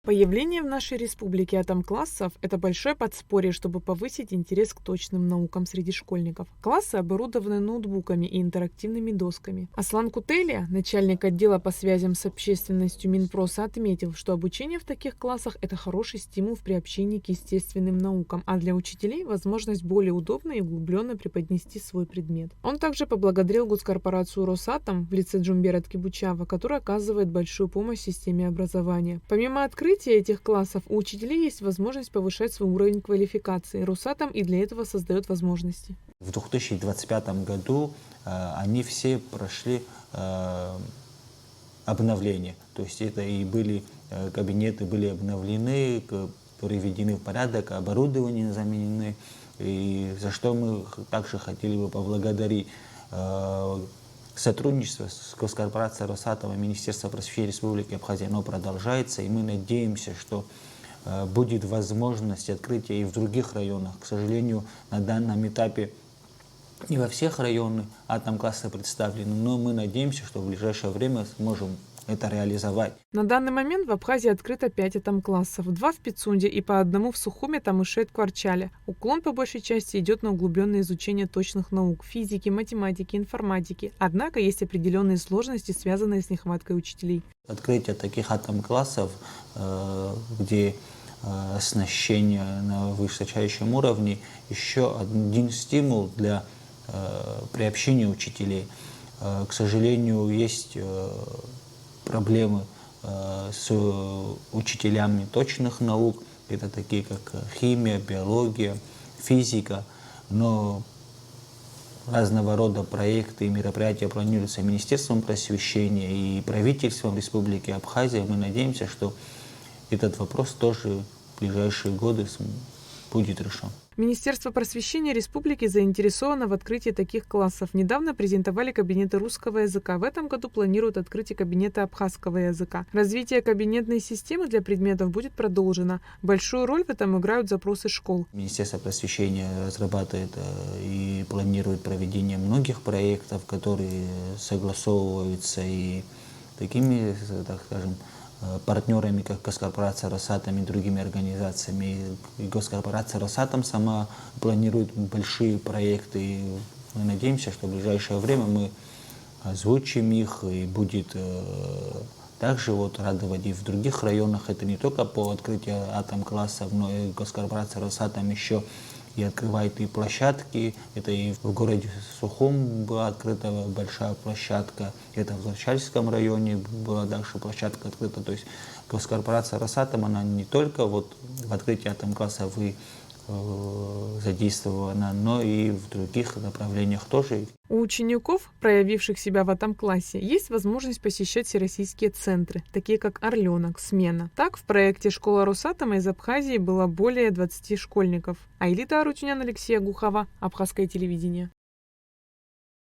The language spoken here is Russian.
Появление в нашей республике атом-классов – это большое подспорье, чтобы повысить интерес к точным наукам среди школьников. Классы оборудованы ноутбуками и интерактивными досками. Аслан Кутелия, начальник отдела по связям с общественностью Минпроса, отметил, что обучение в таких классах – это хороший стимул в приобщении к естественным наукам, а для учителей – возможность более удобно и углубленно преподнести свой предмет. Он также поблагодарил госкорпорацию «Росатом» в лице Джумбера Ткибучава, которая оказывает большую помощь системе образования. Помимо открытия этих классов, у учителей есть возможность повышать свой уровень квалификации. Росатом и для этого создает возможности. В 2025 году они все прошли обновление. То есть это и кабинеты были обновлены, приведены в порядок, оборудование заменены. И за что мы также хотели бы поблагодарить сотрудничество с госкорпорацией «Росатом» и Министерством просвещения Республики Абхазия, оно продолжается, и мы надеемся, что будет возможность открытия и в других районах. К сожалению, на данном этапе не во всех районах атом-классы представлены, но мы надеемся, что в ближайшее время сможем это реализовать. На данный момент в Абхазии открыто 5 атом-классов, 2 в Пицунде и по одному в Сухуме, Тамыше, Кварчале. Уклон по большей части идет на углубленное изучение точных наук, физики, математики, информатики. Однако есть определенные сложности, связанные с нехваткой учителей. Открытие таких атом-классов, где оснащение на высочайшем уровне, еще один стимул для приобщения учителей. К сожалению, есть проблемы с учителями точных наук, это такие как химия, биология, физика, но разного рода проекты и мероприятия планируются Министерством просвещения и правительством Республики Абхазия. Мы надеемся, что этот вопрос тоже в ближайшие годы будет решен. Министерство просвещения республики заинтересовано в открытии таких классов. Недавно презентовали кабинеты русского языка. В этом году планируют открытие кабинета абхазского языка. Развитие кабинетной системы для предметов будет продолжено. Большую роль в этом играют запросы школ. Министерство просвещения разрабатывает и планирует проведение многих проектов, которые согласовываются и такими, так скажем, партнерами, как госкорпорация «Росатом» и другими организациями. И госкорпорация «Росатом» сама планирует большие проекты. И мы надеемся, что в ближайшее время мы озвучим их и будет также радовать и в других районах. Это не только по открытию атом-классов, но и госкорпорация «Росатом» еще и открывает и площадки. Это и в городе Сухум была открыта большая площадка, это в Зарчальском районе была дальше площадка открыта. То есть госкорпорация «Росатом», она не только в открытии атом-классов задействована, но и в других направлениях тоже. У учеников, проявивших себя в атом-классе, есть возможность посещать всероссийские центры, такие как «Орленок», «Смена». Так, в проекте «Школа Росатома» из Абхазии было более 20 школьников. Айлита Арутюнян, Алексея Гухова, Абхазское телевидение.